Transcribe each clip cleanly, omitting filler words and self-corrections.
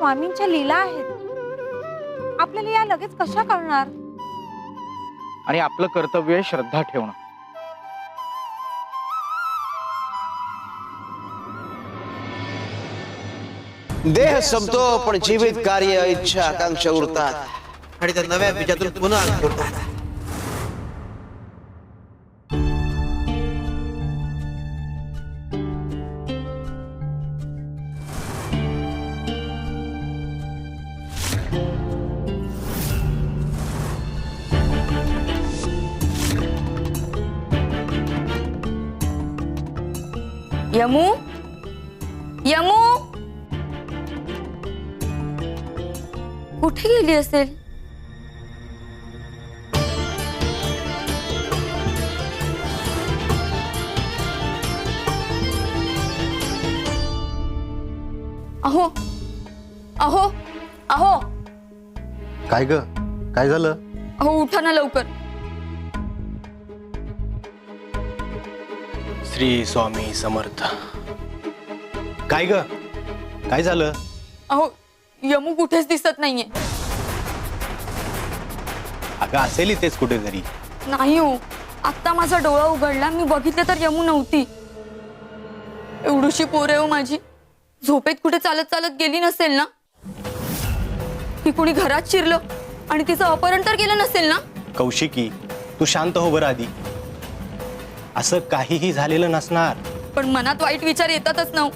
स्वामींच्या लीला आहेत, आपल्याला या लगेच कशा कळणार? आणि आपलं कर्तव्य आहे श्रद्धा ठेवणं. देह संपतो पण जीवित कार्य इच्छा आकांक्षा उरतात आणि त्या नव्या बीजातून पुन्हा अंकुरतात. यमू, यमू कुठे गेली असेल? अहो अहो अहो, काय ग, काय झालं? अहो उठा ना लवकर. श्री स्वामी समर्थ. काय ग, काय झालं? अहो यमू कुठेच दिसत नाहीये. अगं असेल इथेच कुठेतरी. नाही हो, आता माझा डोळा उघडला, मी बघितले तर यमू नव्हती. एवढीशी पोर हो माझी, झोपेत कुठे चालत चालत गेली नसेल ना? ती कुणी घरात शिरलं आणि तिचं अपहरण तर केलं नसेल ना? कौशिकी, तू शांत हो बरं आधी. असं काहीही झालेलं नसणार. पण मनात वाईट विचार येतातच ना.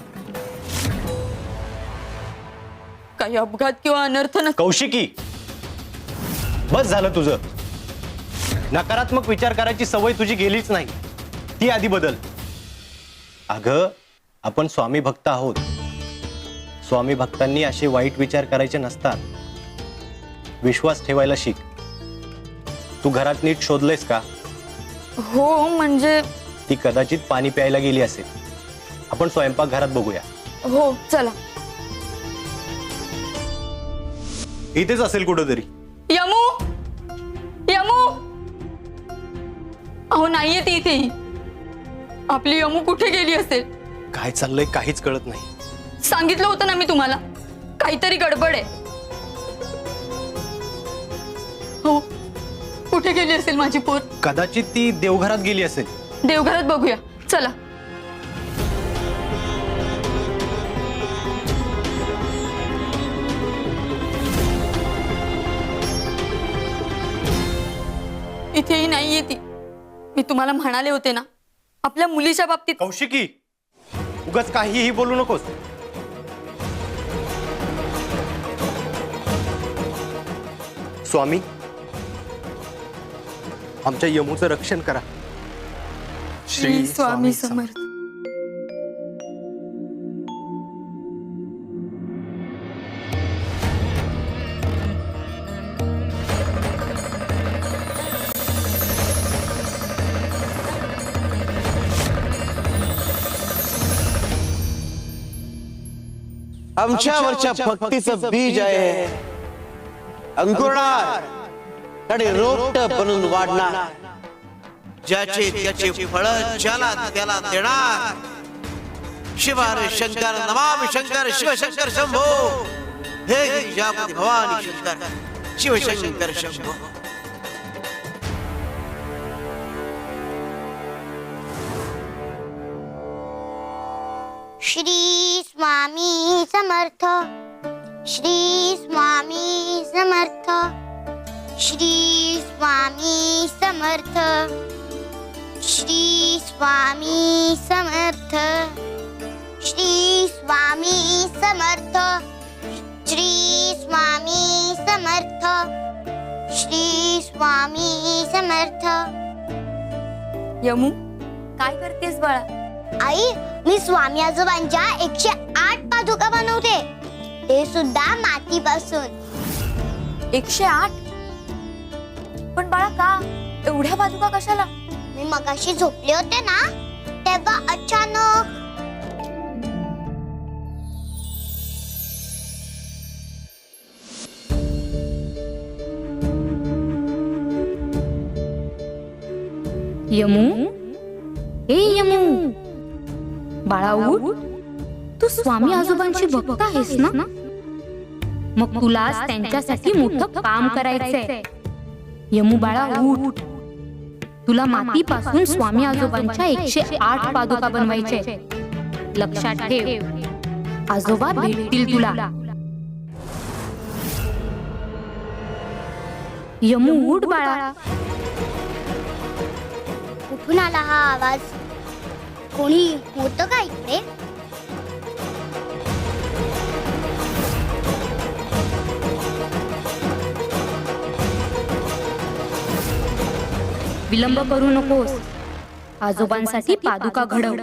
काही अपघात किंवा अनर्थ न. कौशिकी, बस झालं तुझं. नकारात्मक विचार करायची सवय तुझी गेलीच नाही, ती आधी बदल. अगं आपण स्वामी भक्त आहोत. स्वामी भक्तांनी असे वाईट विचार करायचे नसतात. विश्वास ठेवायला शिक. तू घरात नीट शोधलेस का? हो म्हणजे ती कदाचित पाणी प्यायला गेली असेल. आपण स्वयंपाक घरात बघूया. हो चला. इथेच असेल कुठेतरी. यमू, यमू, अहो नाहीये ती इथेही. आपली यमू कुठे गेली असेल? काय चाललंय काहीच कळत नाही. सांगितलं होतं ना मी तुम्हाला, काहीतरी गडबड आहे. हो, कुठे गेली असेल माझी पोर? कदाचित ती देवघरात गेली असेल. देवघरात बघूया चला. इथेही नाहीये ती. मी तुम्हाला म्हणाले होते ना, आपल्या मुलीच्या बाबतीत. कौशिकी, उगाच काहीही बोलू नकोस. स्वामी, आमच्या यमूचं रक्षण करा. श्री स्वामी समर्थ. आमच्यावरच्या भक्तीचं बीज आहे, अंकुरणार आणि रोपट बनून वाढणार. ज्याचे त्याचे फळ ज्याला त्याला देणार. शिवारे शंकर नमामि शंकर शिव शंकर शंभो. हे गिरिजापती भवानी शंकर शिव शंकर शंभो. श्री स्वामी समर्थ. श्री स्वामी समर्थ. श्री स्वामी समर्थ. श्री स्वामी समर्थ. श्री स्वामी समर्थ. श्री स्वामी समर्थ. श्री स्वामी समर्थ. यमू, काय करतेस बाळा? आई, मी स्वामी आजोबांच्या 108 पादुका बनवते, ते सुद्धा मातीपासून. 108? पण बाळा का एवढ्या पादुका कशाला? मी मगाशी झोपले होते ना, तेव्हा अचानक यमू, ए यमू, बाळा उठ. तू स्वामी आजोबांची भक्त आहेस ना? मग तुला आज त्यांच्यासाठी मोठं काम करायचंय. यमू बाळा उठ. तुला मातीपासून स्वामी आजोबांच्या 108 पादुका बनवायचे. लक्षात ठेव, आजोबा भेटतील तुला. यमू उठ बाळा. कुठून आला हा आवाज? कोणी होतं का इकडे? विलंब करू नकोस. आजोबांसाठी पादुका घडव.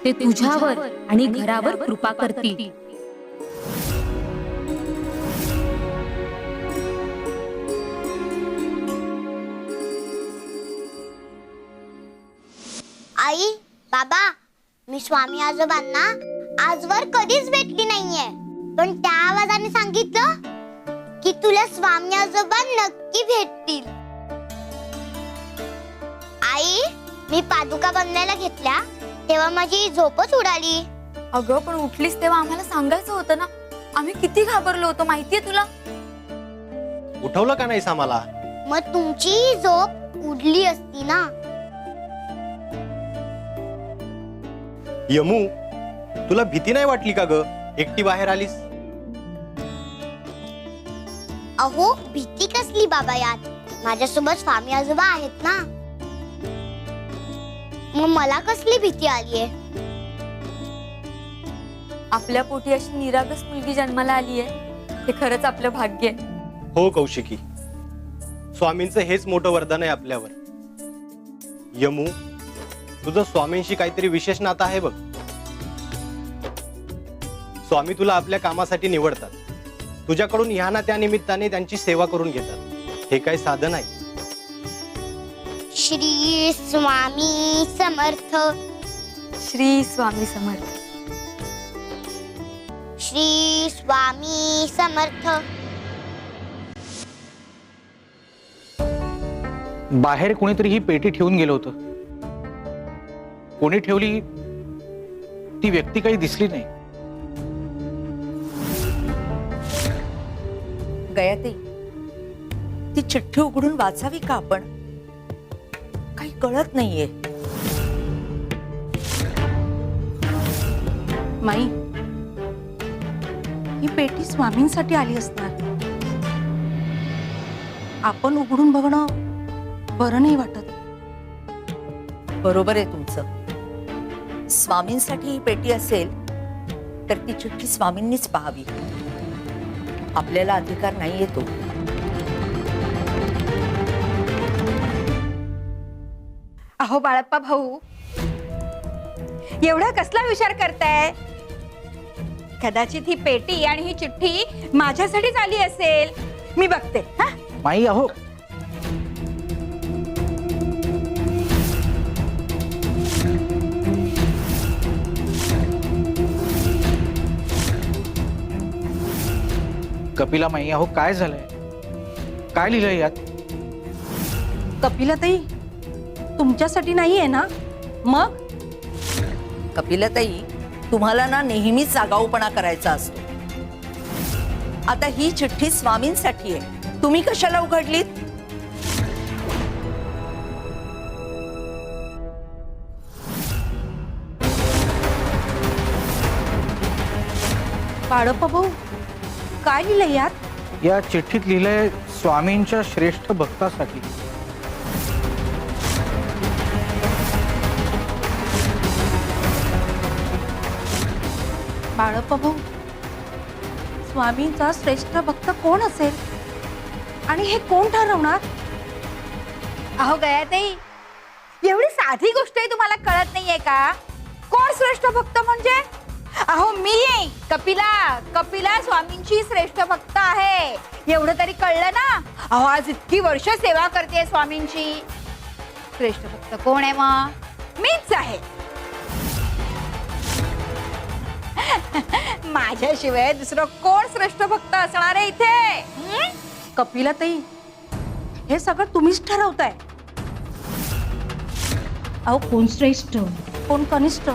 ते तुझ्यावर आणि घरावर कृपा करतील. आई, बाबा, मी स्वामी आजोबांना आजवर कधीच भेटली नाहीये, पण त्या आवाजाने सांगितलं की तुला स्वामी आजोबा नक्की भेटतील. आई, मी पादुका बनवायला घेतल्या तेव्हा माझी झोपच उडाली. अगं पण उठलीस तेव्हा आम्हाला सांगायचं होतं ना. आम्ही किती घाबरलो होतो माहितीये तुला. उठवलं का नाहीस आम्हाला? मग तुमची झोप उडली असती ना. यमू, तुला भीती नाही वाटली का ग? एकटी बाहेर आलीस. अहो, भीती कसली बाबा यात? माझ्यासोबत स्वामी आजोबा आहेत ना. मग मला कसली भीती आलीये? आपल्या पोटी अशी निरागस मुलगी जन्माला आली आहे, हे खरंच आपलं भाग्य आहे. हो कौशिकी, स्वामींचं हेच मोठं वरदान आहे आपल्यावर. यमू, तुझं स्वामींशी काहीतरी विशेष नातं आहे बघ. स्वामी तुला आपल्या कामासाठी निवडतात. तुझ्याकडून ह्या ना त्या निमित्ताने त्यांची सेवा करून घेतात. हे काय साधन आहे? श्री स्वामी समर्थ. श्री स्वामी समर्थ. श्री स्वामी समर्थ. बाहेर कोणीतरी ही पेटी ठेवून गेलं होतं. कोणी ठेवली ती व्यक्ती काही दिसली नाही. गयाते, ती चिठ्ठी उघडून वाचावी का आपण? काही कळत नाहीये. माई, ही पेटी स्वामींसाठी आली असणार. आपण उघडून बघणं बरं नाही वाटत. बरोबर आहे तुमचं. स्वामींसाठी ही पेटी असेल तर ती चिठ्ठी स्वामींनीच पाहावी. आपल्याला अधिकार नाही येतो. अहो बाळप्पा भाऊ, एवढा कसला विचार करताय? कदाचित ही पेटी आणि ही चिठ्ठी माझ्यासाठीच आली असेल. मी बघते. हा, माई अहो, कपिला माई अहो, काय झालंय? काय लिहिलंय यात? कपिलाताई, तुमच्यासाठी नाहीये ना? मग कपिलाताई, तुम्हाला ना नेहमीच आगाऊपणा करायचा असतो. आता ही चिठ्ठी स्वामींसाठी आहे, तुम्ही कशाला उघडलीत? बाळप्पा भाऊ, काय लिहिलंय यात? या चिठ्ठीत लिहिलंय स्वामींच्या श्रेष्ठ भक्तासाठी. बाळप्पा भाऊ, स्वामींचा श्रेष्ठ भक्त कोण असेल आणि हे कोण ठरवणार? अहो गयाताई, एवढी साधी गोष्ट आहे तुम्हाला कळत नाहीये का? कोण श्रेष्ठ भक्त म्हणजे? अहो मी कपिला स्वामींची श्रेष्ठ भक्त आहे. एवढं तरी कळलं ना? अहो आज इतकी वर्ष सेवा करते स्वामींची. श्रेष्ठ भक्त कोण आहे मग? मीच आहे. माझ्याशिवाय दुसरं कोण श्रेष्ठ भक्त असणार आहे इथे? कपिलाताई, हे सगळं तुम्हीच ठरवताय. अहो, कोण श्रेष्ठ कोण कनिष्ठ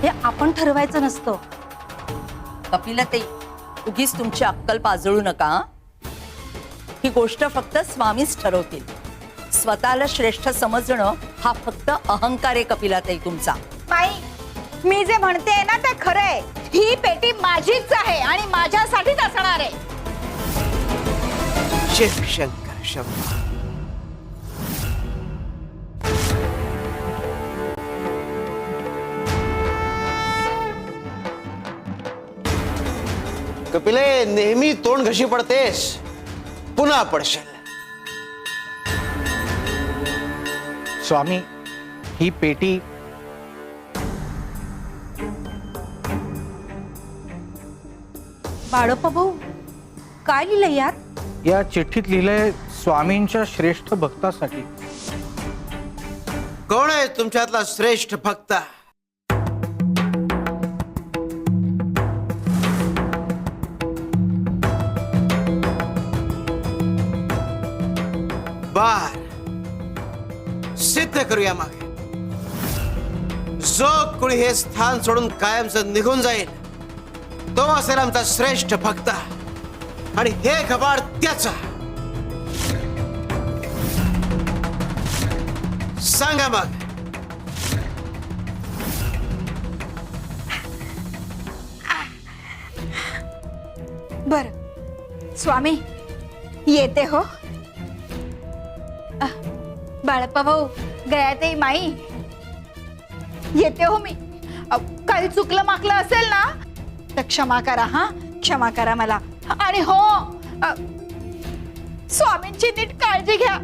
हे आपण ठरवायचं नसतं. कपिलाताई, उगीच तुमची अक्कल पाजळू नका हं? ही गोष्ट फक्त स्वामीच ठरवतील. स्वतःला श्रेष्ठ समजणं हा फक्त अहंकार आहे कपिलाताई तुमचा. बाई, मी जे म्हणते ना ते खरं आहे. ही पेटी माझीच आहे आणि माझ्यासाठीच असणार आहे. शिव शंकर शंभो. कपिले, नेहमी तोंड घशी पडतेस, पुन्हा पडशील. स्वामी, ही पेटी बाळप्पा भाऊ, काय लिहिलंय यात? या चिठ्ठीत लिहिलंय स्वामींच्या श्रेष्ठ भक्तासाठी. कोण आहे तुमच्यातला श्रेष्ठ भक्त? बार सिद्ध करूया मागे. जो कोणी हे स्थान सोडून कायमचं निघून जाईल तो असेल आमचा श्रेष्ठ भक्त, आणि हे कपाड त्याचा. सांगा मग. बर स्वामी, येते हो. बाळप्पा भाऊ, गयाते माई, येते हो मी. काही चुकलं माकलं असेल ना तर क्षमा करा. हा, क्षमा करा मला. आणि हो, स्वामींची नीट काळजी घ्या.